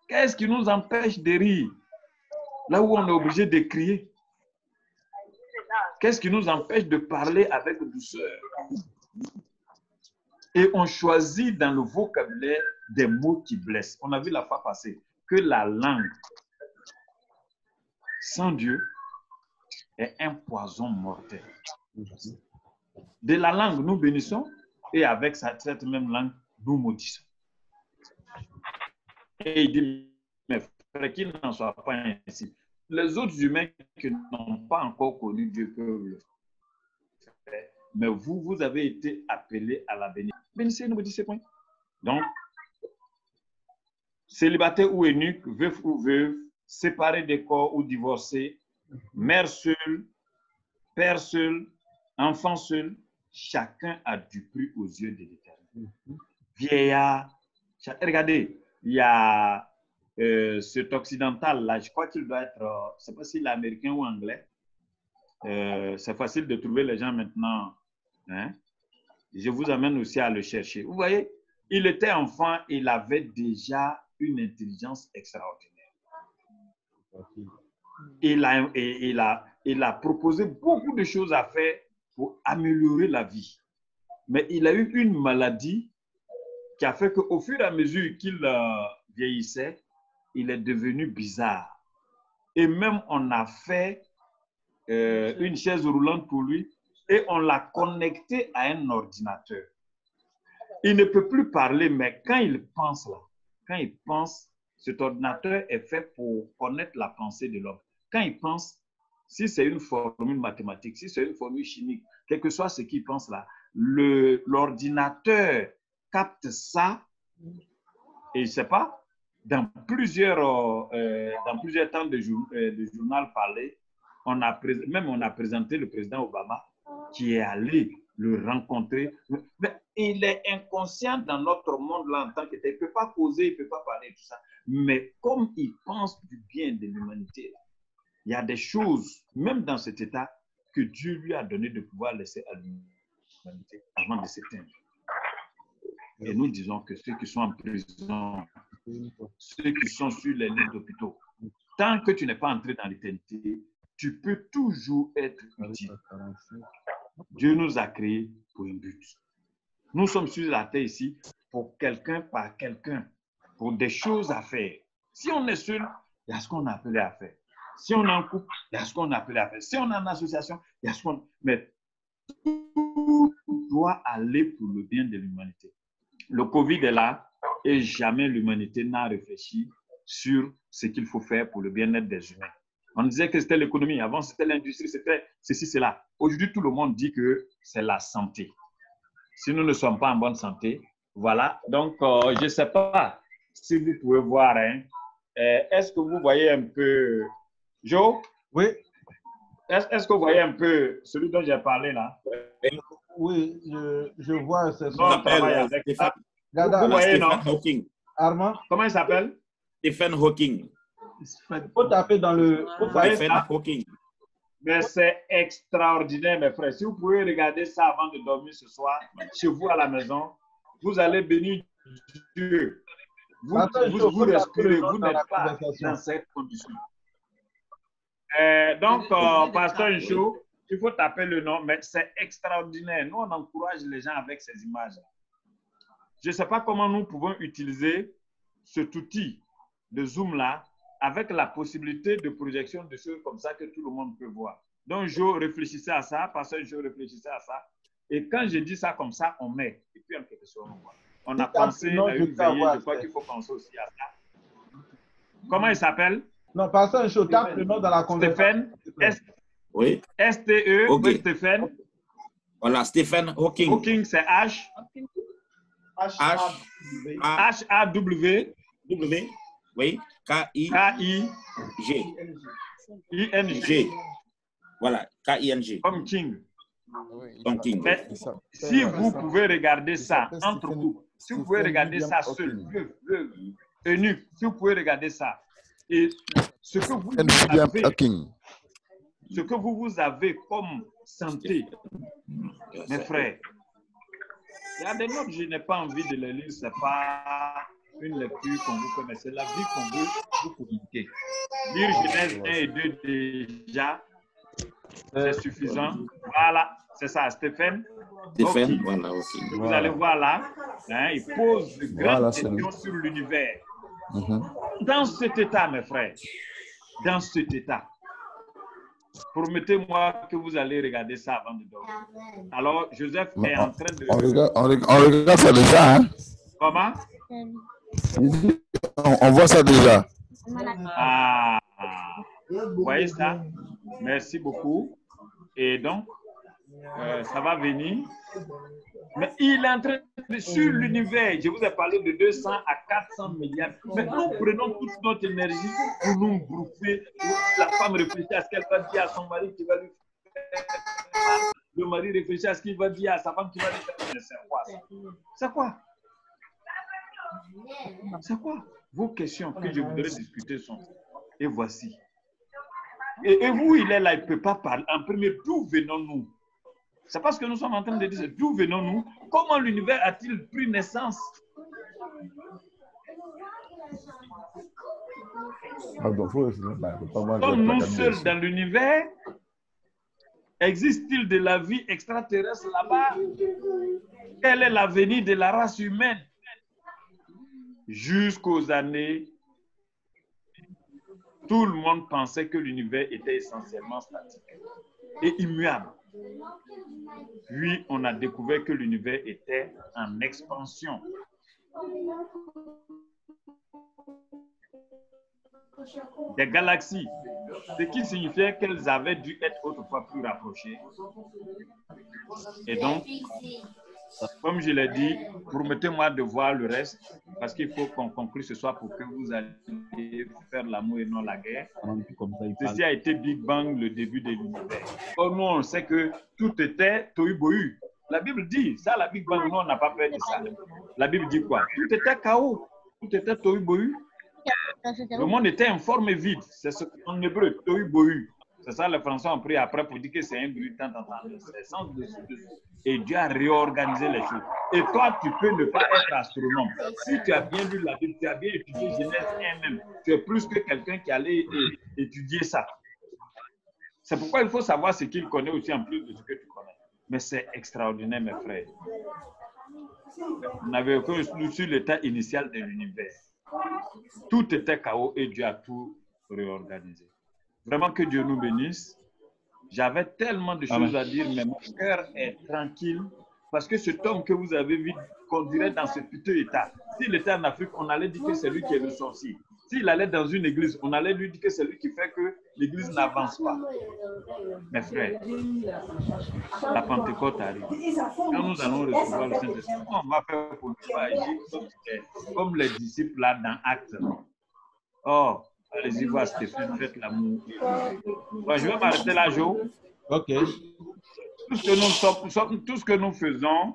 Qu'est-ce qui nous empêche de rire là où on est obligé de crier? Qu'est-ce qui nous empêche de parler avec douceur? Et on choisit dans le vocabulaire des mots qui blessent. On a vu la fois passée que la langue sans Dieu est un poison mortel. De la langue, nous bénissons et avec cette même langue, nous maudissons. Et il dit, mes frères, qu'il n'en soit pas ainsi. Les autres humains qui n'ont pas encore connu Dieu peuvent le faire. Mais vous, vous avez été appelés à la bénédiction. Bénissez, ne maudissez point. Donc, célibataire ou eunuque, veuf ou veuve, séparé des corps ou divorcé, mère seule, père seul, enfant seul, chacun a du prix aux yeux de l'Éternel. Vieillard, regardez, il y a cet occidental-là, je crois qu'il doit être, je ne sais pas s'il est américain ou anglais. C'est facile de trouver les gens maintenant. Hein? Je vous amène aussi à le chercher. Vous voyez, il était enfant, il avait déjà une intelligence extraordinaire. Il a proposé beaucoup de choses à faire pour améliorer la vie. Mais il a eu une maladie qui a fait qu'au fur et à mesure qu'il vieillissait, il est devenu bizarre. Et même on a fait une chaise roulante pour lui et on l'a connecté à un ordinateur. Il ne peut plus parler, mais quand il pense là, quand il pense, cet ordinateur est fait pour connaître la pensée de l'homme. Quand il pense, si c'est une formule mathématique, si c'est une formule chimique, quel que soit ce qu'il pense là, l'ordinateur capte ça et je ne sais pas, dans plusieurs temps de journal parlé, on a présenté le président Obama qui est allé le rencontrer. Mais il est inconscient dans notre monde là en tant que tel. Il ne peut pas causer, il ne peut pas parler de tout ça. Mais comme il pense du bien de l'humanité, il y a des choses, même dans cet état, que Dieu lui a donné de pouvoir laisser à l'humanité avant de s'éteindre. Et nous disons que ceux qui sont en prison, ceux qui sont sur les lits d'hôpitaux, tant que tu n'es pas entré dans l'éternité, tu peux toujours être utile. Dieu nous a créés pour un but. Nous sommes sur la terre ici pour quelqu'un par quelqu'un, pour des choses à faire. Si on est seul, il y a ce qu'on a appelé à faire. Si on est en couple, il y a ce qu'on a appelé à faire. Si on est en association, il y a ce qu'on... Mais tout doit aller pour le bien de l'humanité. Le Covid est là et jamais l'humanité n'a réfléchi sur ce qu'il faut faire pour le bien-être des humains. On disait que c'était l'économie, avant c'était l'industrie, c'était ceci, cela. Aujourd'hui, tout le monde dit que c'est la santé. Si nous ne sommes pas en bonne santé, voilà. Donc, je ne sais pas si vous pouvez voir. Hein. Est-ce que vous voyez un peu... Joe? Oui. Est-ce que vous voyez un peu celui dont j'ai parlé là? Oui, je vois. C'est ça. Vous voyez, non? Hawking. Armand? Comment il s'appelle? Stephen Hawking. Il faut taper dans le... Stephen Hawking. Mais c'est extraordinaire, mes frères. Si vous pouvez regarder ça avant de dormir ce soir, chez vous à la maison, vous allez bénir Dieu. Vous respirez, vous n'êtes pas dans cette condition. Donc, Pasteur Ncho, il faut taper le nom, mais c'est extraordinaire. Nous, on encourage les gens avec ces images. Je ne sais pas comment nous pouvons utiliser cet outil de Zoom-là avec la possibilité de projection de choses comme ça que tout le monde peut voir. Donc, je réfléchissais à ça, Pasteur Ncho réfléchissait à ça. Et quand je dis ça comme ça, on met. Et puis, en quelque sorte, on voit. On a pensé à une veillée, je crois qu'il faut penser aussi à ça. Comment il s'appelle? Non, Pasteur Ncho, tape le nom dans la conversation. Stephen, oui. S-T-E, okay. Oui, Stephen. Voilà, Stephen Hawking. Hawking, c'est H. H-A-W. W. Oui. K-I-G. I-N-G. Voilà, K-I-N-G. Comme King. Comme King. Mais si vous pouvez regarder ça entre vous, si vous pouvez regarder ça seul, eunuque, si vous pouvez regarder ça, et ce que vous avez comme santé, mes frères, il y a des notes, je n'ai pas envie de les lire, c'est pas une lecture qu'on vous connaissez, la vie qu'on veut vous communiquer. Lire Genèse 1 et 2 déjà, c'est suffisant. Voilà, c'est ça, Stéphane. Stéphane, Okay. voilà, ok. Vous allez voir là, hein, il pose de grandes questions sur l'univers. Dans cet état, mes frères, dans cet état, promettez-moi que vous allez regarder ça avant de dormir. Alors, Joseph est en train de... On regarde ça déjà, hein? Comment? On voit ça déjà. Ah, vous voyez ça? Merci beaucoup. Et donc, ça va venir. Mais il est en train de... Sur l'univers, je vous ai parlé de 200 à 400 milliards. Mais nous prenons toute notre énergie pour nous bouffer. La femme réfléchit à ce qu'elle va dire à son mari qui va lui faire. Le mari réfléchit à ce qu'il va dire à sa femme qui va lui faire. Mais c'est quoi ça? C'est quoi? C'est quoi? Vos questions que je voudrais discuter sont. Et voici. Et vous, il est là, il ne peut pas parler. En premier, d'où venons-nous? C'est parce que nous sommes en train de dire d'où venons-nous? Comment l'univers a-t-il pris naissance? Sommes-nous seuls dans l'univers? Existe-t-il de la vie extraterrestre là-bas? Quel est l'avenir de la race humaine? Jusqu'aux années, tout le monde pensait que l'univers était essentiellement statique et immuable. Puis, on a découvert que l'univers était en expansion. Des galaxies, ce qui signifiait qu'elles avaient dû être autrefois plus rapprochées. Et donc, comme je l'ai dit, promettez-moi de voir le reste, parce qu'il faut qu'on conclue ce soir pour que vous alliez faire l'amour et non la guerre. Ceci a été Big Bang, le début de l'univers. Or, nous, on sait que tout était tohu-bohu. La Bible dit, ça, la Big Bang, nous, on n'a pas peur de ça. La Bible dit quoi? Tout était chaos, tout était tohu-bohu. Le monde était informe et vide. C'est ce qu'en hébreu, tohu-bohu. C'est ça, les Français ont pris après pour dire que c'est un bruit tant. C'est sens dessus. Et Dieu a réorganisé les choses. Et toi, tu peux ne pas être astronome. Si tu as bien lu la Bible, tu as bien étudié Genèse 1 même, tu es plus que quelqu'un qui allait étudier ça. C'est pourquoi il faut savoir ce qu'il connaît aussi en plus de ce que tu connais. Mais c'est extraordinaire, mes frères. On n'avait aucun flou sur l'état initial de l'univers. Tout était chaos et Dieu a tout réorganisé. Vraiment que Dieu nous bénisse. J'avais tellement de choses à dire, mais mon cœur est tranquille parce que cet homme que vous avez vu conduirait dans ce piteux état. S'il était en Afrique, on allait dire que c'est lui qui est le sorcier. S'il allait dans une église, on allait lui dire que c'est lui qui fait que l'église n'avance pas. Mes frères, la Pentecôte arrive. Quand nous allons recevoir le Saint-Esprit, on va faire pour ne pas agir comme les disciples là dans Actes. Oh, allez-y voir Stéphane, faites l'amour. Bon, je vais m'arrêter là, Jo. Ok. Tout ce que nous faisons,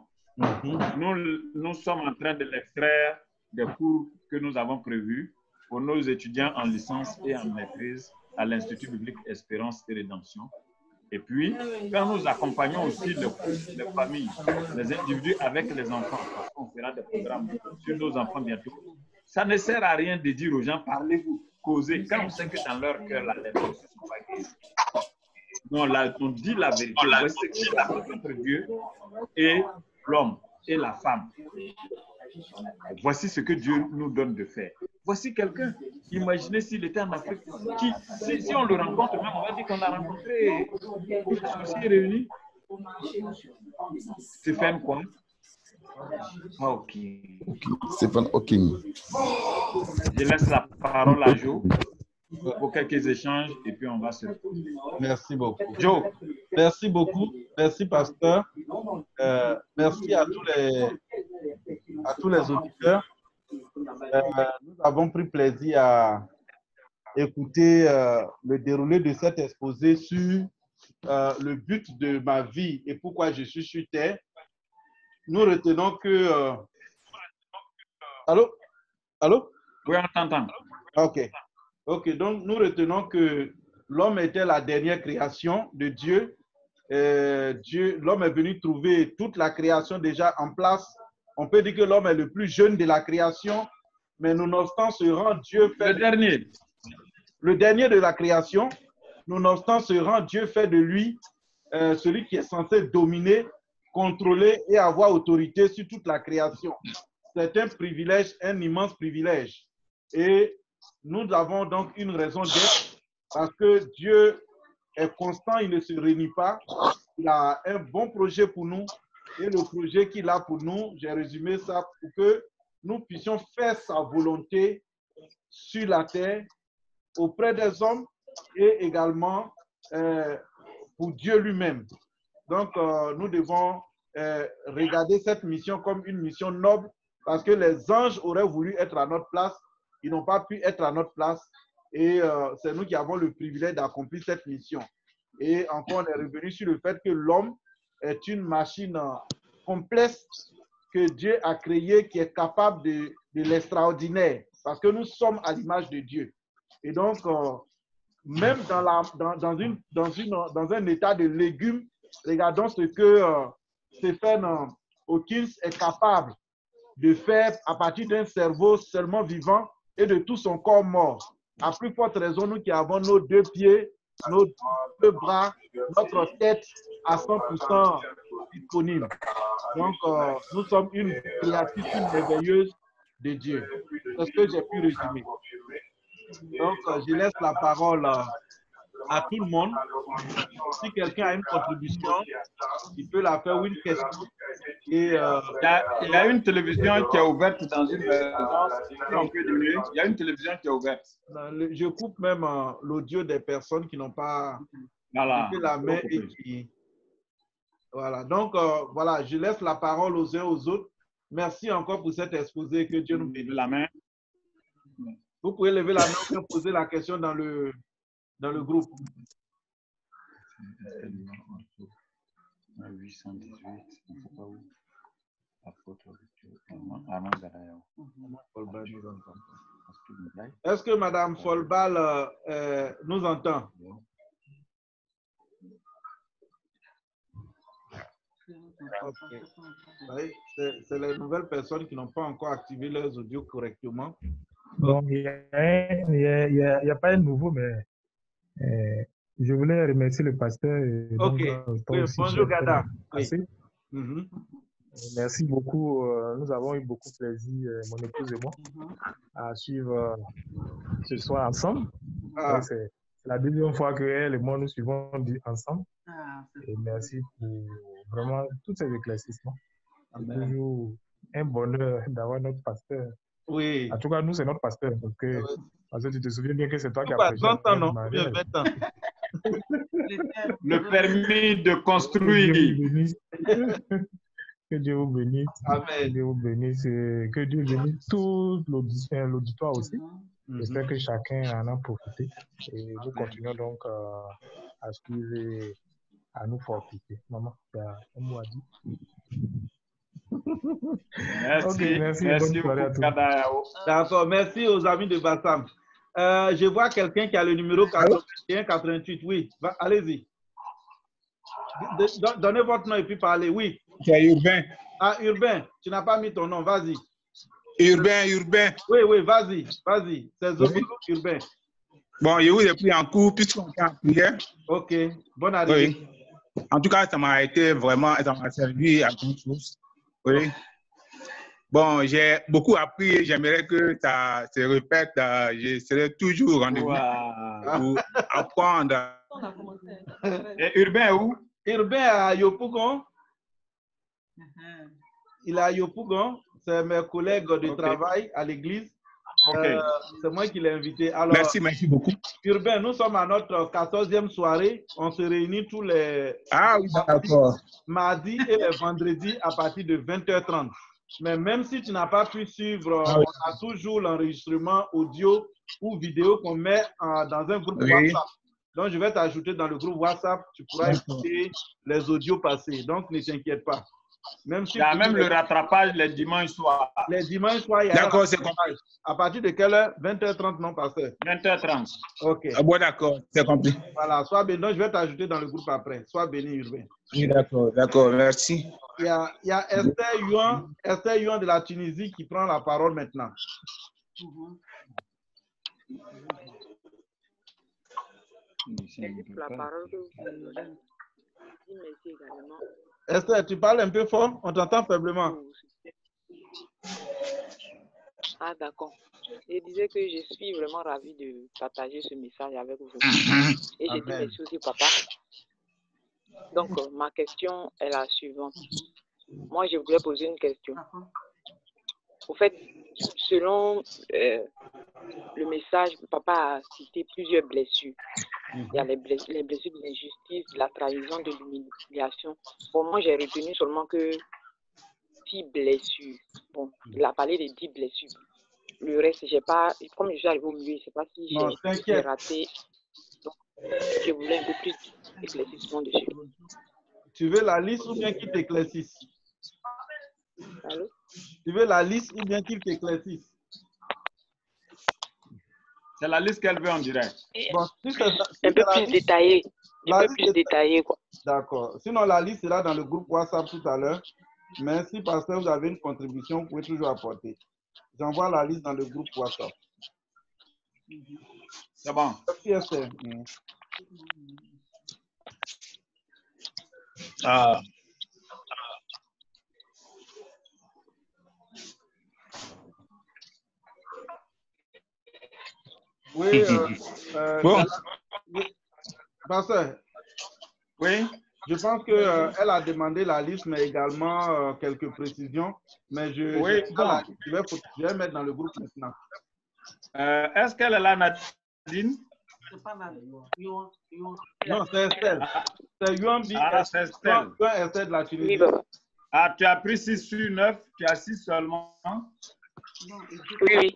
nous sommes en train de l'extraire des cours que nous avons prévus pour nos étudiants en licence et en maîtrise à l'Institut biblique Espérance et Rédemption. Et puis, quand nous accompagnons aussi les familles, les individus avec les enfants, parce qu'on fera des programmes sur nos enfants bientôt, ça ne sert à rien de dire aux gens, parlez-vous, causez, quand on sait que dans leur cœur, la lettre ne sont pas guéris. Non, là, on dit la vérité. Voici ce qui est entre Dieu et l'homme et la femme. Voici ce que Dieu nous donne de faire. Voici quelqu'un, imaginez s'il était en Afrique, si on le rencontre, même on va dire qu'on a rencontré tous les associés réunis. Stéphane quoi? Hawking. Stephen Hawking. Je laisse la parole à Joe pour quelques échanges et puis on va se reposer. Merci beaucoup. Joe. Merci beaucoup. Merci, pasteur. Merci à tous les auditeurs. Nous avons pris plaisir à écouter le déroulé de cet exposé sur le but de ma vie et pourquoi je suis sur Terre. Nous retenons que... Allô? Allô? Oui, on t'entend. OK. OK, donc nous retenons que l'homme était la dernière création de Dieu. L'homme est venu trouver toute la création déjà en place. On peut dire que l'homme est le plus jeune de la création mais nonobstant ce rang, Dieu fait... Le dernier de la création, nonobstant ce rang, Dieu fait de lui celui qui est censé dominer, contrôler et avoir autorité sur toute la création. C'est un privilège, un immense privilège. Et nous avons donc une raison d'être parce que Dieu est constant, il ne se réunit pas. Il a un bon projet pour nous. Et le projet qu'il a pour nous, j'ai résumé ça pour que nous puissions faire sa volonté sur la terre, auprès des hommes et également pour Dieu lui-même. Donc, nous devons regarder cette mission comme une mission noble parce que les anges auraient voulu être à notre place. Ils n'ont pas pu être à notre place et c'est nous qui avons le privilège d'accomplir cette mission. Et encore, on est revenu sur le fait que l'homme est une machine complexe que Dieu a créée qui est capable de l'extraordinaire parce que nous sommes à l'image de Dieu. Et donc, même dans un état de légumes, regardons ce que Stephen Hawking est capable de faire à partir d'un cerveau seulement vivant et de tout son corps mort. À plus forte raison, nous qui avons nos 2 pieds, nos 2 bras, notre tête à 100% disponible. Donc, nous sommes une créature merveilleuse de Dieu. C'est ce que j'ai pu résumer. Donc, je laisse la parole à tout le monde. Si quelqu'un a une contribution, il peut la faire ou une question. Et, il y a une télévision qui est ouverte dans une résidence. Il y a une télévision qui est ouverte. Je coupe même l'audio des personnes qui n'ont pas levé la main et qui... Voilà. Donc, voilà, je laisse la parole aux uns aux autres. Merci encore pour cet exposé. Que Dieu nous bénisse. La main. Vous pouvez lever la main et poser la question dans le groupe. 818, Est-ce que Mme Folbal nous entend? Okay. C'est les nouvelles personnes qui n'ont pas encore activé leurs audios correctement. Bon, il n'y a pas un nouveau, mais je voulais remercier le pasteur. Ok. Oui, bonjour, Gada. Oui. Merci beaucoup. Nous avons eu beaucoup de plaisir, mon épouse et moi, à suivre ce soir ensemble. C'est la deuxième fois que elle et moi nous suivons ensemble. Et merci pour vraiment tous ces éclaircissements. C'est toujours un bonheur d'avoir notre pasteur. Oui. En tout cas, nous, c'est notre pasteur. Parce que tu te souviens bien que c'est toi qui as prêché. 20 ans, non? 20 ans. Le permis de construire. Que Dieu vous bénisse. Amen. Que Dieu vous bénisse. Que Dieu bénisse tout l'auditoire aussi. J'espère que chacun en a profité. Et nous continuons donc à suivre et à nous fortifier. Maman, tu as un mot à dire? Merci. Okay, merci beaucoup. D'accord, merci aux amis de Bassam. Je vois quelqu'un qui a le numéro 81-88. Oui, allez-y. Donnez votre nom et puis parlez. Oui. C'est Urbain. Ah, Urbain, tu n'as pas mis ton nom, vas-y. Urbain. Oui, vas-y. C'est Zobilo Urbain. Bon, je vous ai pris en cours puisqu'on est en prière. Ok, bonne arrivée. Oui. En tout cas, ça m'a servi à grand chose. Oui. Bon, j'ai beaucoup appris. J'aimerais que ça se répète. Je serai toujours au rendez-vous pour apprendre. Et Urbain où? Urbain à Yopougon. Il est à Yopougon. C'est mes collègues de travail à l'église. C'est moi qui l'ai invité. Alors, merci beaucoup. Urbain, nous sommes à notre 14e soirée. On se réunit tous les mardis et les vendredis à partir de 20h30. Mais même si tu n'as pas pu suivre, on a toujours l'enregistrement audio ou vidéo qu'on met dans un groupe WhatsApp. Donc, je vais t'ajouter dans le groupe WhatsApp. Tu pourras écouter les audios passés. Donc, ne t'inquiète pas. Même si il y a même le rattrapage les dimanches soirs. Les dimanches soirs, il y a d'accord, c'est compris. À partir de quelle heure? 20h30, non, pasteur? 20h30. OK. Ah bon, d'accord, c'est compris. Voilà, sois béni. Donc, je vais t'ajouter dans le groupe après. Sois béni, Urbain. Oui, d'accord, merci. Il y a Esther Yuan de la Tunisie qui prend la parole maintenant. La parole que vous donnez. Merci également. Esther, tu parles un peu fort, on t'entend faiblement. Ah, d'accord. Je disais que je suis vraiment ravie de partager ce message avec vous. Et je dis merci aussi, papa. Donc, ma question est la suivante. Moi, je voulais poser une question. Au fait, selon le message, papa a cité plusieurs blessures. Il y a les blessures de l'injustice, de la trahison, de l'humiliation. Bon, moi, j'ai retenu seulement que 6 blessures. Bon, il a parlé de 10 blessures. Le reste, j'ai pas, comme je suis arrivé au milieu, je ne sais pas si j'ai raté. Donc, je voulais un peu plus d'éclaircissement dessus. Tu veux la liste ou bien qu'il t'éclaircisse? Allô? Tu veux la liste ou bien qu'il t'éclaircisse? C'est la liste qu'elle veut en direct. Bon, si c'est un peu plus détaillé. Un peu plus détaillé, quoi. D'accord. Sinon, la liste est là dans le groupe WhatsApp tout à l'heure. Mais si, parce que vous avez une contribution, vous pouvez toujours apporter. J'envoie la liste dans le groupe WhatsApp. C'est bon. Merci, Esther. Oui, bon. Pasteur. Oui. Je pense qu'elle a demandé la liste, mais également quelques précisions. Mais je vais mettre dans le groupe maintenant. Est-ce qu'elle est là, Nadine? Non, c'est Estelle. C'est Yuambi. Ah, c'est Estelle. Estelle de la Tunisie. Ah, tu as pris 6 sur 9, tu as 6 seulement. Oui.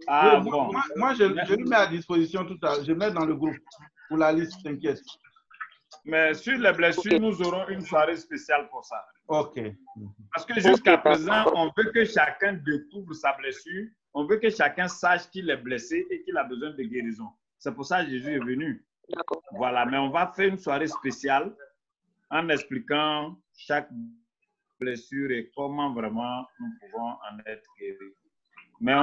Ah, oui, bon. Moi, je le mets à disposition tout à l'heure. Je mets dans le groupe pour la liste, t'inquiète. Mais sur les blessures, nous aurons une soirée spéciale pour ça. OK. Parce que jusqu'à présent, on veut que chacun découvre sa blessure. On veut que chacun sache qu'il est blessé et qu'il a besoin de guérison. C'est pour ça que Jésus est venu. Voilà, mais on va faire une soirée spéciale en expliquant chaque blessure et comment vraiment nous pouvons en être guéris. Mais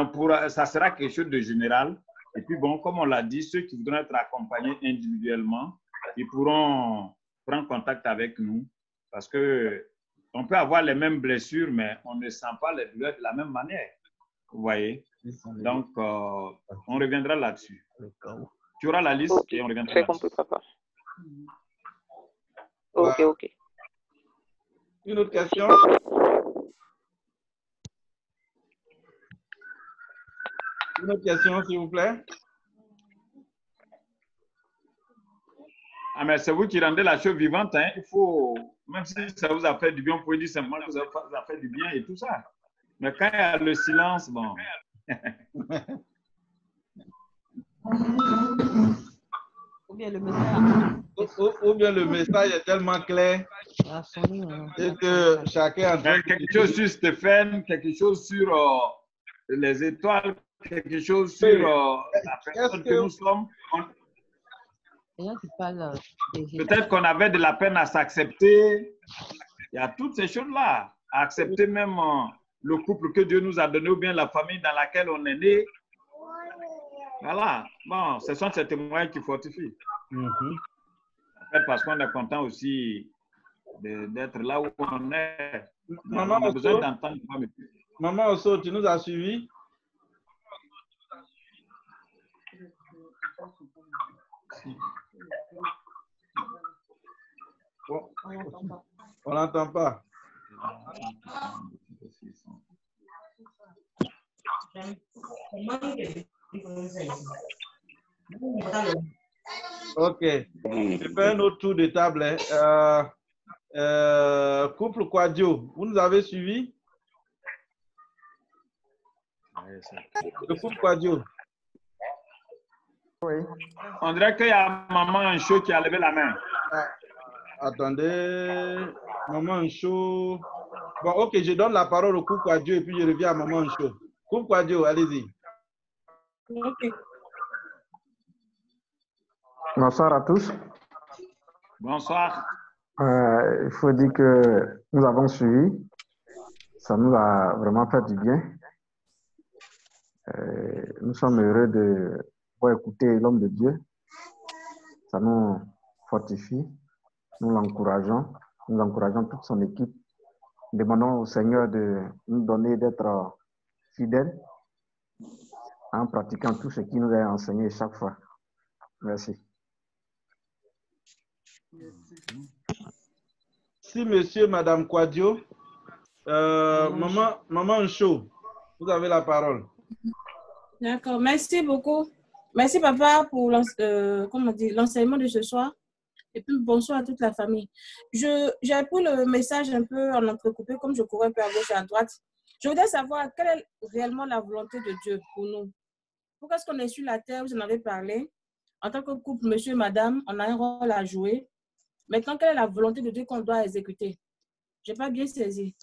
ça sera quelque chose de général. Et puis bon, comme on l'a dit, ceux qui voudront être accompagnés individuellement, ils pourront prendre contact avec nous parce qu'on peut avoir les mêmes blessures, mais on ne sent pas les douleurs de la même manière. Vous voyez? Donc, on reviendra là-dessus. Tu auras la liste et on reviendra là-dessus. Compris, papa. OK. Une autre question? Une autre question, s'il vous plaît? Ah, mais c'est vous qui rendez la chose vivante. Hein. Il faut, même si ça vous a fait du bien, vous pouvez dire simplement que ça vous a fait du bien et tout ça. Mais quand il y a le silence, bon. Ou bien le message est tellement clair et que chacun a quelque chose sur Stéphane, quelque chose sur les étoiles, quelque chose sur la personne que nous sommes. Peut-être qu'on avait de la peine à s'accepter. Il y a toutes ces choses-là. À accepter même le couple que Dieu nous a donné ou bien la famille dans laquelle on est né. Voilà. Bon, ce sont ces témoignages qui fortifient. Peut-être parce qu'on est content aussi d'être là où on est. Maman, on a besoin d'entendre. Maman Osso, tu nous as suivis? Bon, on n'entend pas. OK. Je fais un autre tour de table. Couple Quadio, vous nous avez suivis? Le couple Quadio. Oui. On dirait qu'il y a maman un show qui a levé la main. Attendez, maman chaud. Bon, OK, je donne la parole au couple Quadio et puis je reviens à maman chaud. Couple Quadio, allez-y. OK. Bonsoir à tous. Bonsoir. Il faut dire que nous avons suivi. Ça nous a vraiment fait du bien. Nous sommes heureux de pouvoir écouter l'homme de Dieu. Ça nous fortifie. Nous l'encourageons. Nous encourageons toute son équipe. Demandons au Seigneur de nous donner d'être fidèles en pratiquant tout ce qu'il nous a enseigné chaque fois. Merci. Si monsieur, madame Quadio, maman Ncho, vous avez la parole. D'accord, merci beaucoup. Merci papa pour l'enseignement de ce soir. Et puis bonsoir à toute la famille. J'ai pris le message un peu en entrecoupé, comme je courais un peu à gauche et à droite. Je voudrais savoir quelle est réellement la volonté de Dieu pour nous. Pourquoi est-ce qu'on est sur la terre, vous en avez parlé. En tant que couple, monsieur et madame, on a un rôle à jouer. Maintenant, quelle est la volonté de Dieu qu'on doit exécuter? Je n'ai pas bien saisi.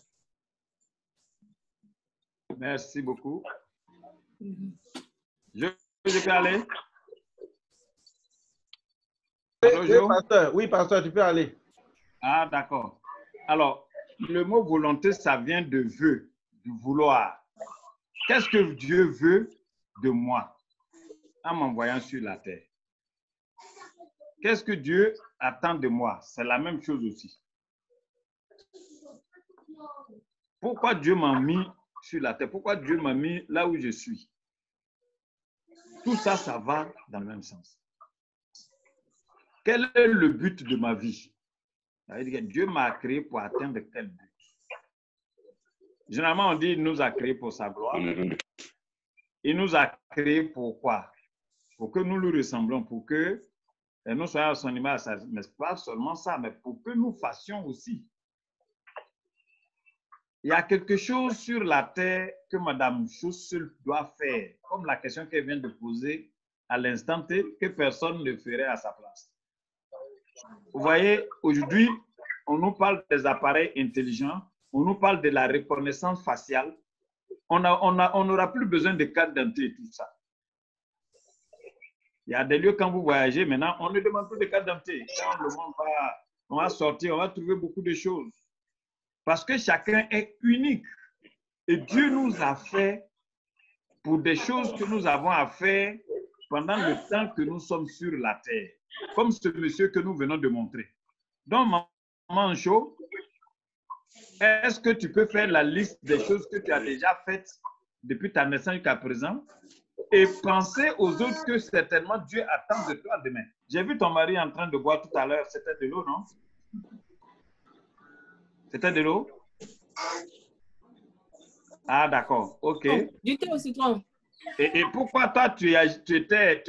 Merci beaucoup. Je peux aller? Oui, pasteur, tu peux aller. Ah, d'accord. Alors, le mot volonté, ça vient de vœu, de vouloir. Qu'est-ce que Dieu veut de moi en m'envoyant sur la terre? Qu'est-ce que Dieu attend de moi? C'est la même chose aussi. Pourquoi Dieu m'a mis sur la terre? Pourquoi Dieu m'a mis là où je suis? Tout ça, ça va dans le même sens. Quel est le but de ma vie? Ça veut dire que Dieu m'a créé pour atteindre quel but? Généralement, on dit qu'il nous a créé pour sa gloire. Il nous a créé pour quoi? Pour que nous lui ressemblons, pour que nous soyons à son image. Mais ce n'est pas seulement ça, mais pour que nous fassions aussi. Il y a quelque chose sur la terre que Mme Chou seule doit faire, comme la question qu'elle vient de poser à l'instant T, que personne ne ferait à sa place. Vous voyez, aujourd'hui, on nous parle des appareils intelligents, on nous parle de la reconnaissance faciale. On n'aura plus besoin de carte d'identité et tout ça. Il y a des lieux, quand vous voyagez, maintenant, on ne demande plus de carte d'identité. Quand le monde va sortir, on va trouver beaucoup de choses. Parce que chacun est unique. Et Dieu nous a fait pour des choses que nous avons à faire pendant le temps que nous sommes sur la terre. Comme ce monsieur que nous venons de montrer. Donc, Maman Ncho, est-ce que tu peux faire la liste des choses que tu as déjà faites depuis ta naissance jusqu'à présent et penser aux autres que certainement Dieu attend de toi demain? J'ai vu ton mari en train de boire tout à l'heure. C'était de l'eau, non? C'était de l'eau? Ah, d'accord. OK. Du thé au citron. Et pourquoi toi, tu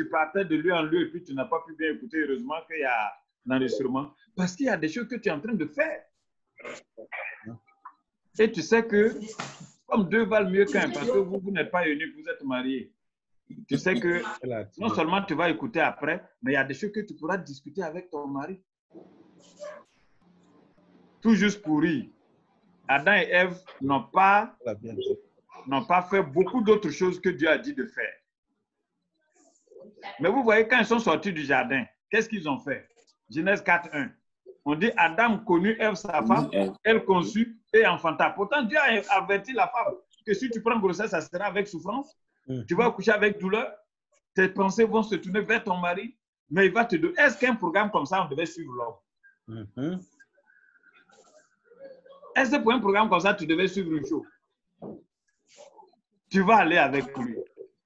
partais de lieu en lieu et puis tu n'as pas pu bien écouter? Heureusement qu'il y a l'enregistrement. Parce qu'il y a des choses que tu es en train de faire. Et tu sais que, comme deux valent mieux qu'un, parce que vous n'êtes pas unique, vous êtes mariés. Tu sais que non seulement tu vas écouter après, mais il y a des choses que tu pourras discuter avec ton mari. Tout juste pour rire. Adam et Ève n'ont pas fait beaucoup d'autres choses que Dieu a dit de faire. Mais vous voyez, quand ils sont sortis du jardin, qu'est-ce qu'ils ont fait? Genèse 4:1. On dit Adam connut Ève, sa femme, elle conçut et enfanta. Pourtant, Dieu a averti la femme que si tu prends grossesse, ça sera avec souffrance. Tu vas coucher avec douleur. Tes pensées vont se tourner vers ton mari, mais il va te dire, est-ce qu'un programme comme ça, on devait suivre l'homme? Est-ce que pour un programme comme ça, tu devais suivre une chose? Tu vas aller avec lui.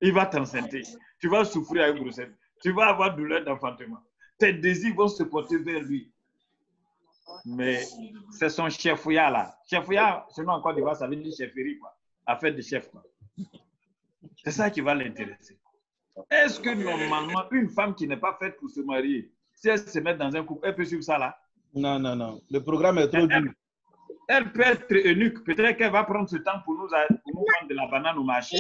Il va t'enceinter. Tu vas souffrir avec grossesse. Tu vas avoir douleur d'enfantement. Tes désirs vont se porter vers lui. Mais c'est son chefouilla là. Chefouilla, sinon en Côte d'Ivoire, ça veut dire chefferie, quoi. Affaire de chef, quoi. C'est ça qui va l'intéresser. Est-ce que normalement, une femme qui n'est pas faite pour se marier, si elle se met dans un couple, elle peut suivre ça là? Non, non, non. Le programme est trop dur. Elle peut être eunuque. Peut-être qu'elle va prendre ce temps pour nous vendre de la banane au marché.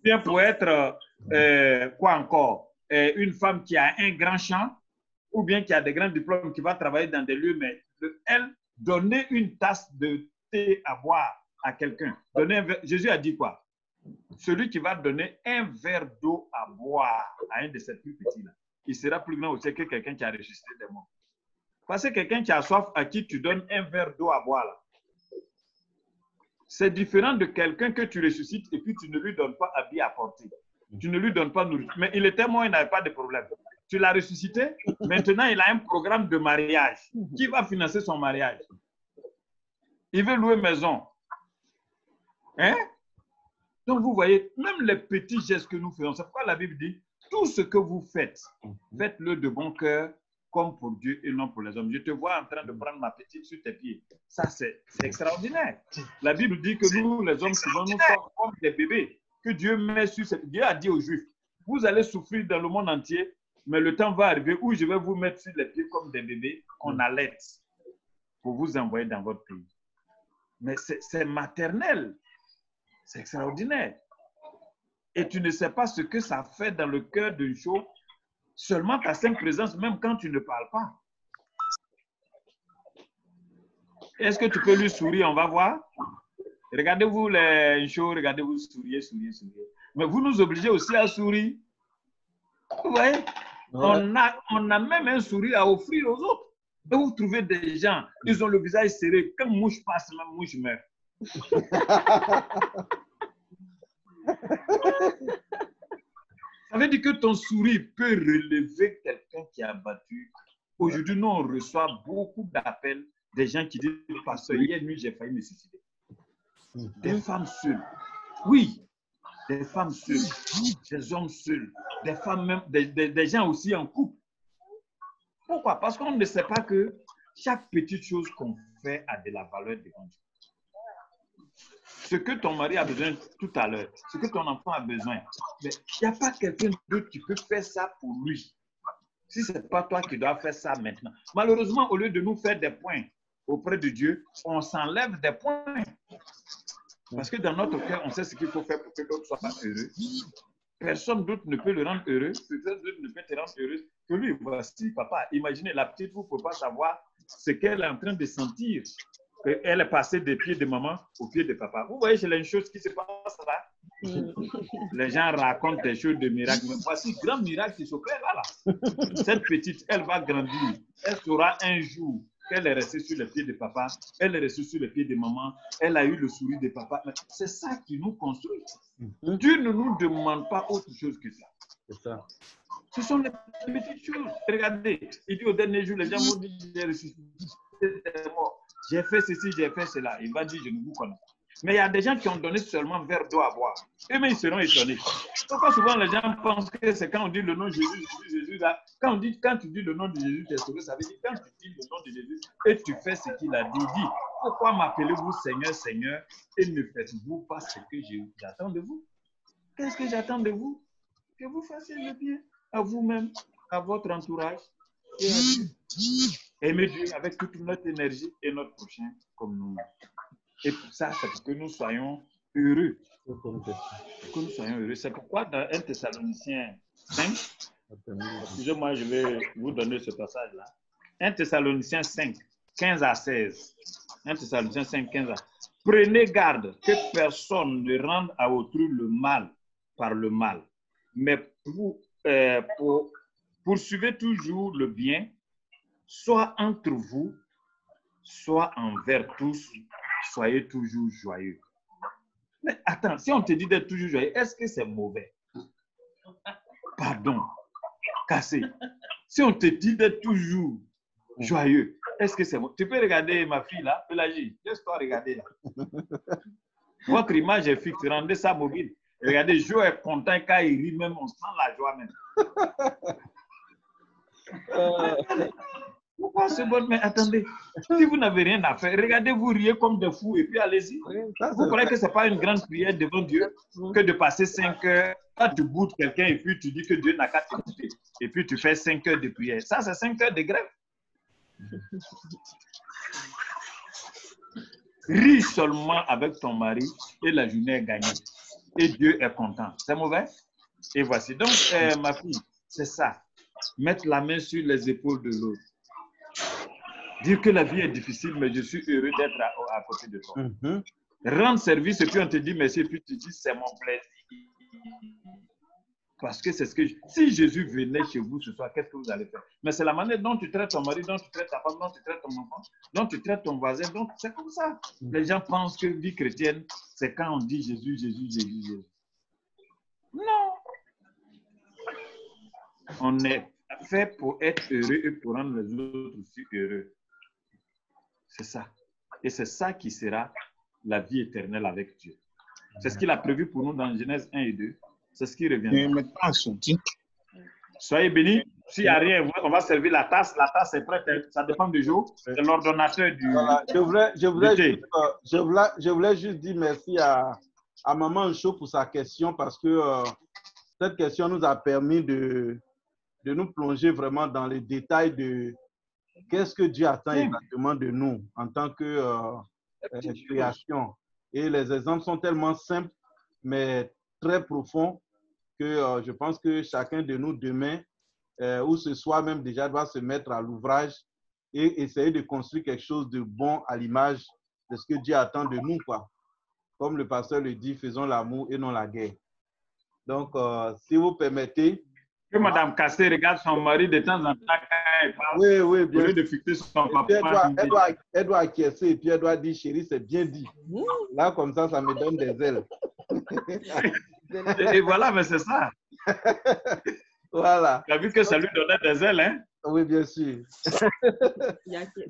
Bien pour être, quoi encore, une femme qui a un grand champ ou bien qui a des grands diplômes, qui va travailler dans des lieux, mais elle, donner une tasse de thé à boire à quelqu'un. Jésus a dit quoi? Celui qui va donner un verre d'eau à boire à un de ses plus petits, là, il sera plus grand aussi que quelqu'un qui a ressuscité des morts. Parce que quelqu'un qui a soif à qui tu donnes un verre d'eau à boire, là, C'est différent de quelqu'un que tu ressuscites et puis tu ne lui donnes pas habit à porter. Tu ne lui donnes pas nourriture. Mais il était mort, il n'avait pas de problème. Tu l'as ressuscité, maintenant il a un programme de mariage. Qui va financer son mariage? Il veut louer maison. Hein? Donc vous voyez, même les petits gestes que nous faisons, c'est pourquoi la Bible dit, tout ce que vous faites, faites-le de bon cœur, comme pour Dieu et non pour les hommes. Je te vois en train de prendre ma petite sur tes pieds. Ça, c'est extraordinaire. La Bible dit que nous, les hommes, souvent, nous sommes comme des bébés que Dieu met sur cette... Dieu a dit aux Juifs, vous allez souffrir dans le monde entier, mais le temps va arriver où je vais vous mettre sur les pieds comme des bébés qu'on allait pour vous envoyer dans votre pays. Mais c'est maternel. C'est extraordinaire. Et tu ne sais pas ce que ça fait dans le cœur d'un show, seulement ta simple présence, même quand tu ne parles pas. Est-ce que tu peux lui sourire? On va voir. Regardez-vous les shows, regardez-vous souriez. Mais vous nous obligez aussi à sourire. Vous voyez? On a même un sourire à offrir aux autres. Et vous trouvez des gens, ils ont le visage serré. Quand mouche passe, même mouche meurt. Ça veut dire que ton sourire peut relever quelqu'un qui a battu. Aujourd'hui, nous, on reçoit beaucoup d'appels des gens qui disent « Parce que hier nuit, j'ai failli me suicider. » Des femmes seules. Oui, des femmes seules, des hommes seuls, des femmes même, des gens aussi en couple. Pourquoi? Parce qu'on ne sait pas que chaque petite chose qu'on fait a de la valeur devant Dieu. Ce que ton mari a besoin tout à l'heure, ce que ton enfant a besoin, mais il n'y a pas quelqu'un d'autre qui peut faire ça pour lui. Si ce n'est pas toi qui dois faire ça maintenant. Malheureusement, au lieu de nous faire des points auprès de Dieu, on s'enlève des points. Parce que dans notre cœur, on sait ce qu'il faut faire pour que l'autre soit heureux. Personne d'autre ne peut le rendre heureux. Personne d'autre ne peut te rendre heureuse que lui. Voici, papa, imaginez, la petite, vous ne pouvez pas savoir ce qu'elle est en train de sentir. Elle est passée des pieds de maman aux pieds de papa. Vous voyez, c'est une chose qui se passe là. Les gens racontent des choses de miracles. Mais voici, grand miracle qui s'opère là. Cette petite, elle va grandir. Elle saura un jour qu'elle est restée sur les pieds de papa. Elle est restée sur les pieds de maman. Elle a eu le sourire de papa. C'est ça qui nous construit. Dieu ne nous demande pas autre chose que ça. C'est ça. Ce sont les petites choses. Regardez, il dit au dernier jour, les gens m'ont dit, j'ai ressuscité, j'ai fait ceci, j'ai fait cela. Il va dire, je ne vous connais pas. Mais il y a des gens qui ont donné seulement un verre d'eau à boire. Eux, mais ils seront étonnés. Pourquoi souvent les gens pensent que c'est quand on dit le nom de Jésus, là, quand tu dis le nom de Jésus, tu es sauvé, ça veut dire quand tu dis le nom de Jésus et tu fais ce qu'il a dit, dis, pourquoi m'appelez-vous Seigneur, Seigneur, et ne faites-vous pas ce que j'attends de vous? Qu'est-ce que j'attends de vous? Que vous fassiez le bien à vous-même, à votre entourage et à Dieu. Aimer Dieu avec toute notre énergie et notre prochain comme nous. Et pour ça, c'est pour que nous soyons heureux. Que nous soyons heureux. C'est pourquoi dans 1 Thessaloniciens 5, excusez-moi, je vais vous donner ce passage-là. 1 Thessaloniciens 5, 15 à 16. 1 Thessaloniciens 5, 15 à 16. Prenez garde que personne ne rende à autrui le mal par le mal. Mais poursuivez toujours le bien, soit entre vous, soit envers tous. Soyez toujours joyeux. Mais attends, si on te dit d'être toujours joyeux, est-ce que c'est mauvais? Pardon, cassé. Si on te dit d'être toujours joyeux, est-ce que c'est mauvais? Tu peux regarder ma fille là, Pélagie, laisse-toi regarder là. Votre image est fixe, rendez ça mobile. Regardez, Jo est content quand il rit, même on sent la joie même. Pourquoi ce bon? Mais attendez, si vous n'avez rien à faire, regardez, vous riez comme des fous et puis allez-y. Vous croyez que ce n'est pas une grande prière devant Dieu que de passer 5 heures, quand tu boudes quelqu'un et puis tu dis que Dieu n'a qu'à t'écouter. Et puis tu fais 5 heures de prière. Ça, c'est 5 heures de grève. Ris seulement avec ton mari et la journée est gagnée. Et Dieu est content. C'est mauvais? Et voici. Donc, ma fille, c'est ça. Mettre la main sur les épaules de l'autre. Dire que la vie est difficile, mais je suis heureux d'être à côté de toi. Rendre service et puis on te dit merci et puis tu dis c'est mon plaisir. Parce que c'est ce que... Si Jésus venait chez vous ce soir, qu'est-ce que vous allez faire? Mais c'est la manière dont tu traites ton mari, dont tu traites ta femme, dont tu traites ton enfant, dont tu traites ton voisin. Donc, c'est comme ça. Les gens pensent que vie chrétienne, c'est quand on dit Jésus, Jésus, Jésus, Jésus. Non. On est fait pour être heureux et pour rendre les autres aussi heureux. C'est ça. Et c'est ça qui sera la vie éternelle avec Dieu. C'est ce qu'il a prévu pour nous dans Genèse 1 et 2. C'est ce qui revient. Soyez bénis. S'il n'y a rien, on va servir la tasse. La tasse est prête. Ça dépend du jour. C'est l'ordonnateur du... Voilà. Je voulais juste dire merci à Maman Ncho pour sa question parce que cette question nous a permis de nous plonger vraiment dans les détails de qu'est-ce que Dieu attend exactement de nous en tant que création. Et les exemples sont tellement simples, mais très profonds que je pense que chacun de nous demain, ou ce soir même déjà, doit se mettre à l'ouvrage et essayer de construire quelque chose de bon à l'image de ce que Dieu attend de nous, quoi. Comme le pasteur le dit, faisons l'amour et non la guerre. Donc, si vous permettez... Que Mme Cassé regarde son mari de temps en temps quand elle parle. Oui, oui, bien sûr. De fixer son papa. Elle doit acquiescer et puis elle doit dire, chérie, c'est bien dit. Là, comme ça me donne des ailes. Et voilà, mais c'est ça. Voilà. Tu as vu que ça lui donnait des ailes, hein? Oui, bien sûr.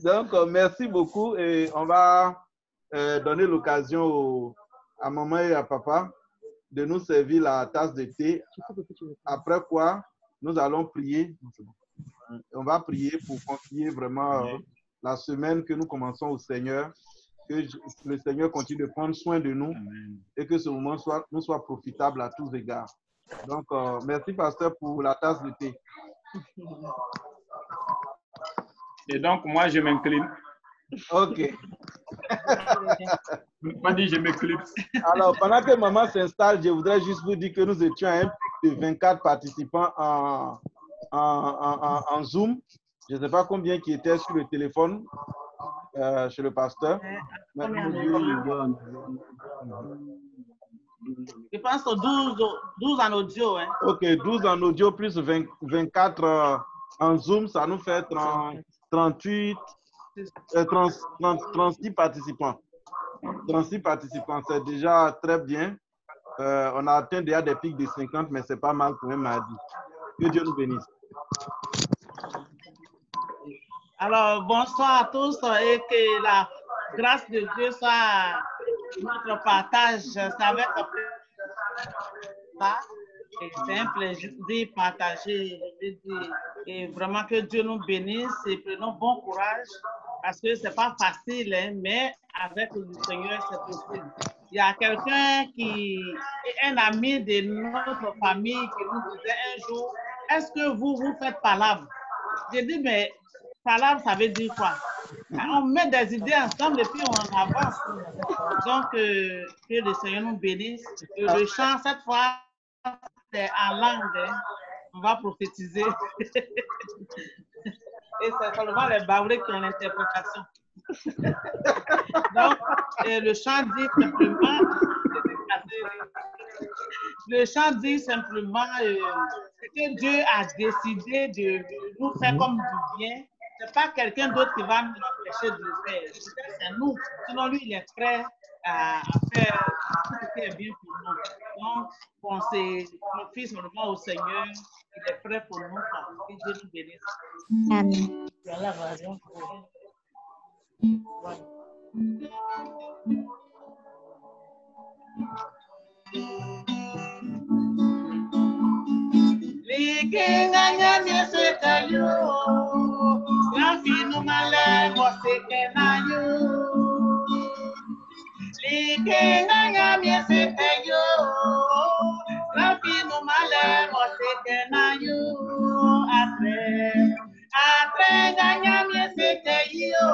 Donc, merci beaucoup et on va donner l'occasion à maman et à papa de nous servir la tasse de thé. Après quoi, nous allons prier. On va prier pour confier vraiment la semaine que nous commençons au Seigneur. Que le Seigneur continue de prendre soin de nous et que ce moment nous soit profitable à tous égards. Donc, merci, pasteur, pour la tasse de thé. Et donc, moi, je m'incline. OK. Pas dit, je m'éclipse. Alors, pendant que maman s'installe, je voudrais juste vous dire que nous étions à un pic de 24 participants en Zoom. Je ne sais pas combien qui étaient sur le téléphone chez le pasteur. Je pense aux 12 en audio. Hein. OK, 12 en audio plus 24 en Zoom, ça nous fait 36 participants. 36 participants, c'est déjà très bien. On a atteint déjà des pics de 50, mais c'est pas mal pour un mardi. Que Dieu nous bénisse. Alors, bonsoir à tous et que la grâce de Dieu soit notre partage. C'est avec ça. C'est un plaisir de partager. Et vraiment que Dieu nous bénisse et prenons bon courage parce que ce n'est pas facile, hein, mais avec le Seigneur, c'est possible. Il y a quelqu'un qui est un ami de notre famille qui nous disait un jour, est-ce que vous faites palabre? J'ai dit, mais palabre, ça veut dire quoi? On met des idées ensemble et puis on avance. Donc, que le Seigneur nous bénisse. Et le chant, cette fois, c'est en langue. Hein. On va prophétiser. Et c'est seulement les baoulés qui ont l'interprétation. Donc, le chant dit simplement, que Dieu a décidé de nous faire comme du bien. Ce n'est pas quelqu'un d'autre qui va nous empêcher de le faire. C'est nous. Sinon, lui, il est prêt à faire tout ce qui est bien pour nous. Donc, on se confie seulement au Seigneur. Il est prêt pour nous. Que Dieu nous bénisse. Amen. Voilà, vas-y. Likinganya miesekayo, lafino male mosekenayo. Likinganya miesekayo, lafino male mosekenayo. Atre ganya miesekayo,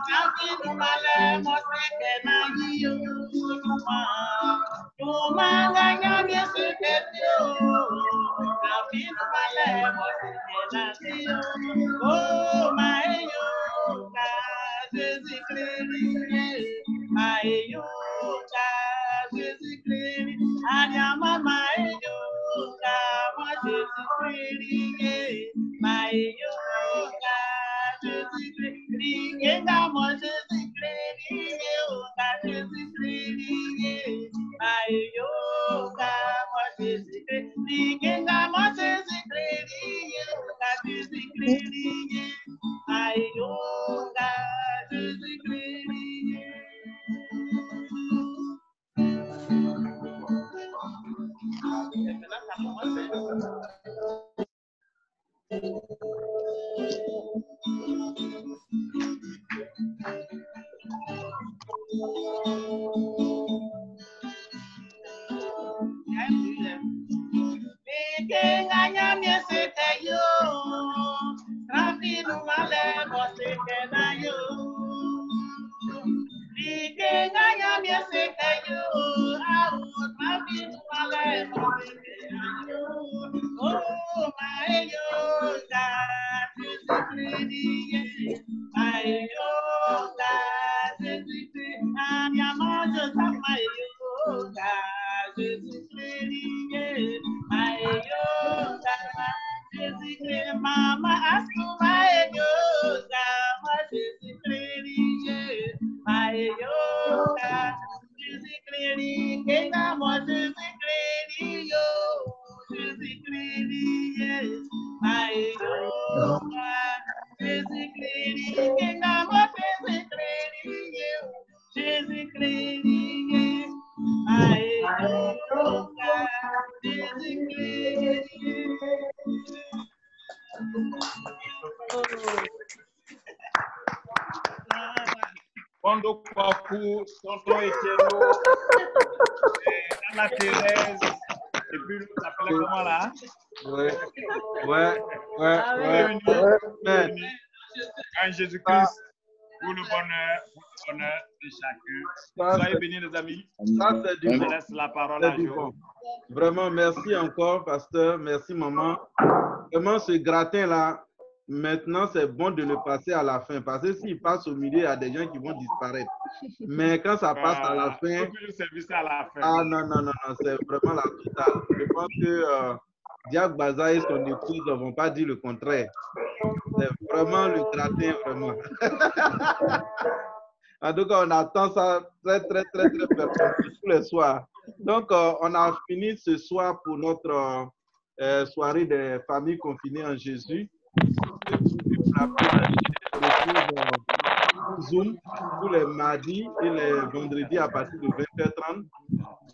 lafino male mosekenayo. Tuma ganya miesekayo. Oh, my yoga, my yoga, and your mama, maintenant, ça commence. Mama, ask my yoga, my yoga, physically, king, I'm what physically, yo, physically, yes, my yoga, physically, king, I'm what physically, yo, physically, yes, my yoga, physically. Kondo Kwaku, Tonton Etienne, Anna Thérèse, et puis l'autre s'appelait comment là? Ouais. En Jésus-Christ, pour le bonheur de chacun. Soyez bénis, les amis. Ça, c'est du Je bon. laisse la parole à Jo. Bon. Vraiment, merci encore, pasteur. Merci, maman. Vraiment, ce gratin-là, maintenant, c'est bon de le passer à la fin. Parce que s'il passe au milieu, il y a des gens qui vont disparaître. Mais quand ça passe à la fin... Il faut toujours servir ça à la fin. Ah non, c'est vraiment la totale. Je pense que Diak Baza et son épouse ne vont pas dire le contraire. C'est vraiment le gratin, vraiment. En tout cas, on attend ça très personnel tous les soirs. Donc, on a fini ce soir pour notre soirée des familles confinées en Jésus. Zoom tous les mardis et les vendredis à partir de 20h30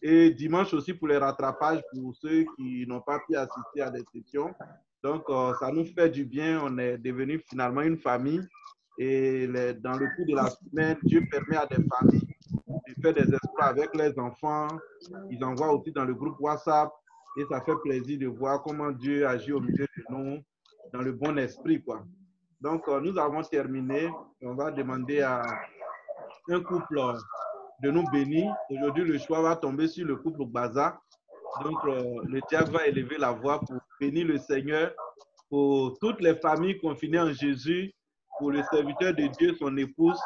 et dimanche aussi pour les rattrapages pour ceux qui n'ont pas pu assister à des sessions. Donc, ça nous fait du bien. On est devenu finalement une famille et dans le cours de la semaine, Dieu permet à des familles de faire des exploits avec les enfants. Ils envoient aussi dans le groupe WhatsApp et ça fait plaisir de voir comment Dieu agit au milieu de nous dans le bon esprit, quoi. Donc, nous avons terminé. On va demander à un couple de nous bénir. Aujourd'hui, le choix va tomber sur le couple Baza. Donc, le diacre va élever la voix pour bénir le Seigneur, pour toutes les familles confinées en Jésus, pour le serviteur de Dieu, son épouse,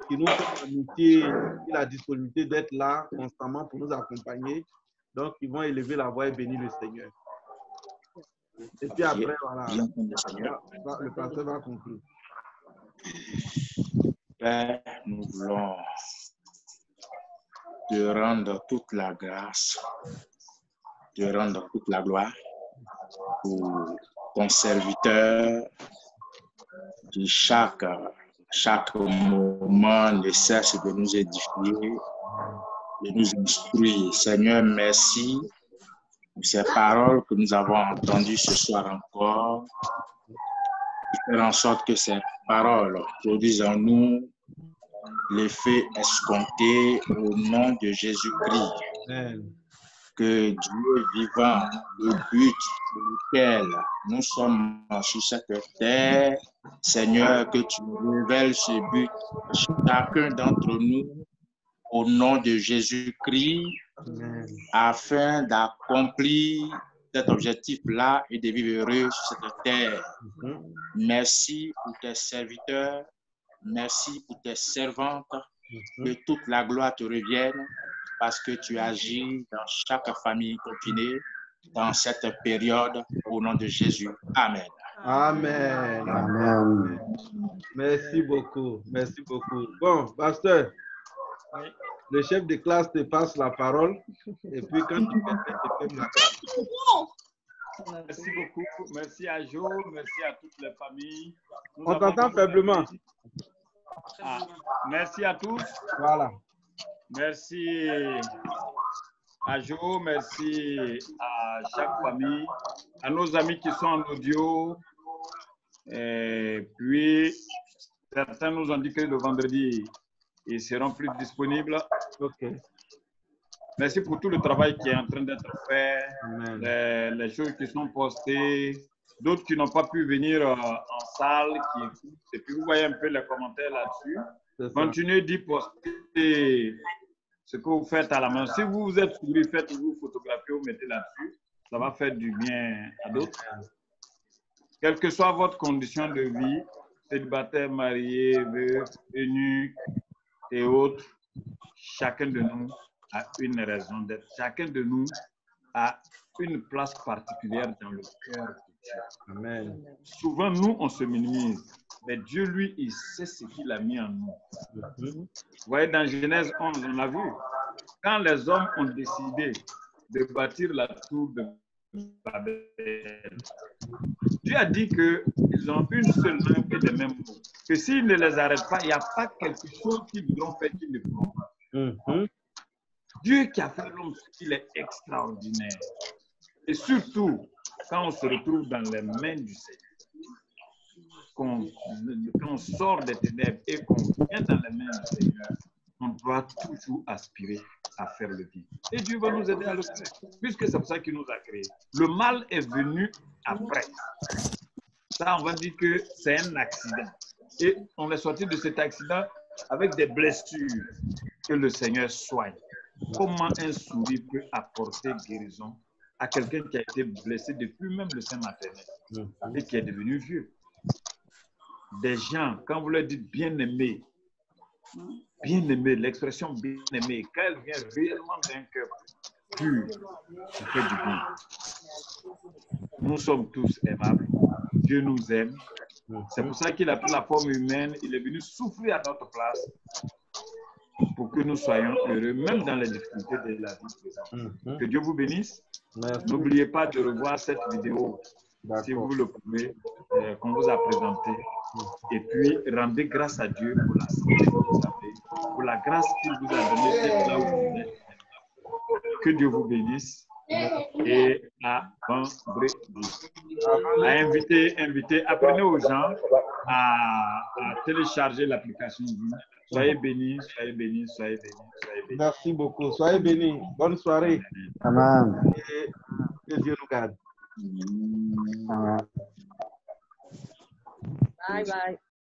qui nous fait l'amitié et la disponibilité d'être là constamment pour nous accompagner. Donc, ils vont élever la voix et bénir le Seigneur. Et puis après, voilà, le pasteur va conclure. Père, nous voulons te rendre toute la grâce, te rendre toute la gloire pour ton serviteur qui chaque moment ne cesse de nous édifier, de nous instruire. Seigneur, merci pour ces paroles que nous avons entendues ce soir encore. Faire en sorte que ces paroles produisent en nous l'effet escompté au nom de Jésus-Christ. Que Dieu vivant, le but pour lequel nous sommes sur cette terre, Seigneur, que tu révèles ce but à chacun d'entre nous au nom de Jésus-Christ, afin d'accomplir cet objectif-là et de vivre heureux sur cette terre. Merci pour tes serviteurs, merci pour tes servantes, que toute la gloire te revienne parce que tu agis dans chaque famille confinée dans cette période au nom de Jésus. Amen. Amen. Amen. Merci beaucoup. Merci beaucoup. Bon, pasteur, le chef de classe te passe la parole et puis quand tu fais la classe. Merci beaucoup. Merci à Jo. Merci à toutes les familles. On t'entend faiblement. Merci à tous. Voilà. Merci à Jo, merci à chaque famille, à nos amis qui sont en audio. Et puis, certains nous ont dit que le vendredi, ils seront plus disponibles. OK. Merci pour tout le travail qui est en train d'être fait, les choses qui sont postées, d'autres qui n'ont pas pu venir en salle, qui écoutent. Et puis, vous voyez un peu les commentaires là-dessus. Continuez d'y poster ce que vous faites à la main. Si vous êtes souri, faites-vous photographier ou mettez là-dessus. Ça va faire du bien à d'autres. Quelle que soit votre condition de vie, célibataire, marié, veuf, eunuque et autres, chacun de nous a une raison d'être. Chacun de nous a une place particulière dans le cœur de Dieu. Amen. Souvent, nous, on se minimise. Mais Dieu, lui, il sait ce qu'il a mis en nous. Vous voyez, dans Genèse 11, on l'a vu. Quand les hommes ont décidé de bâtir la tour de Babel, Dieu a dit qu'ils ont une seule main et des mêmes mots. Que s'ils ne les arrêtent pas, il n'y a pas quelque chose qu'ils voudront faire qu'ils ne pourront pas. Dieu qui a fait l'homme, il est extraordinaire. Et surtout, quand on se retrouve dans les mains du Seigneur, quand on sort des ténèbres et qu'on vient dans les mains du Seigneur, on doit toujours aspirer à faire le bien. Et Dieu va nous aider à le faire, puisque c'est pour ça qu'il nous a créés. Le mal est venu après. Ça, on va dire que c'est un accident. Et on est sorti de cet accident avec des blessures que le Seigneur soigne. Comment un sourire peut apporter guérison à quelqu'un qui a été blessé depuis même le sein maternel et qui est devenu vieux? Des gens, quand vous leur dites bien-aimé, l'expression bien-aimé, quand elle vient réellement d'un cœur pur, ça fait du bien. Nous sommes tous aimables. Dieu nous aime. C'est pour ça qu'il a pris la forme humaine. Il est venu souffrir à notre place pour que nous soyons heureux, même dans les difficultés de la vie présente. Que Dieu vous bénisse. N'oubliez pas de revoir cette vidéo, si vous le pouvez, qu'on vous a présentée. Et puis, rendez grâce à Dieu pour la santé que vous avez, pour la grâce qu'il vous a donnée d'être là où vous êtes. Que Dieu vous bénisse. Et à vendredi. À inviter, apprenez aux gens à télécharger l'application. Soyez bénis, soyez bénis, soyez bénis, soyez bénis. Merci beaucoup. Soyez bénis. Bonne soirée. Amen. Et que Dieu nous garde. Amen. Bye bye.